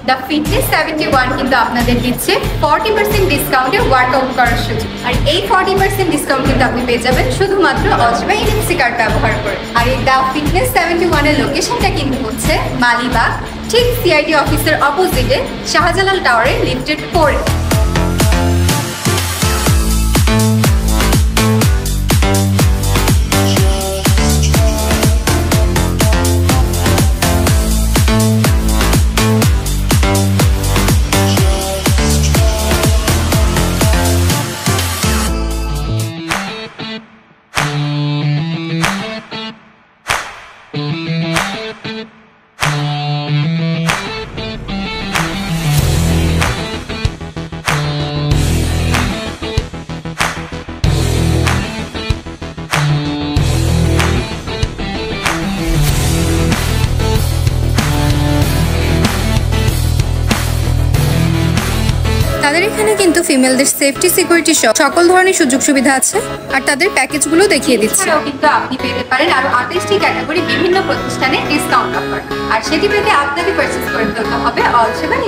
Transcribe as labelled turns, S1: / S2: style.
S1: The fitness 71 কিন্তু আপনাদের দিচ্ছে 40% ডিসকাউন্টে ওয়ার্কআউট করার সুযোগ। আর এই 40% ডিসকাউন্ট কিন্তু আপনি পেয়ে যাবেন শুধুমাত্র অজবা এনএফসি কার্ড ব্যবহার করে। আর এই দ্য ফিটনেস 71 এর লোকেশনটা কিন্তু হচ্ছে মালিবাগ, ঠিক সিআইডি অফিসের অপোজিটে শাহজালাল টাওয়ারের লিফটেড 4। তাদের এখানে কিন্তু ফিমেলদের সেফটি সিকিউরিটি সহ সকল ধরনের সুযোগ সুবিধা আছে আর তাদের প্যাকেজগুলো দেখিয়ে দিচ্ছে। কিন্তু আপনি পেতে পারেন আরো 28টি ক্যাটাগরি বিভিন্ন প্রতিষ্ঠানে ডিসকাউন্ট অফার, আর সেটি পেতে আপনাকে পারচেজ করতে হবে অল 7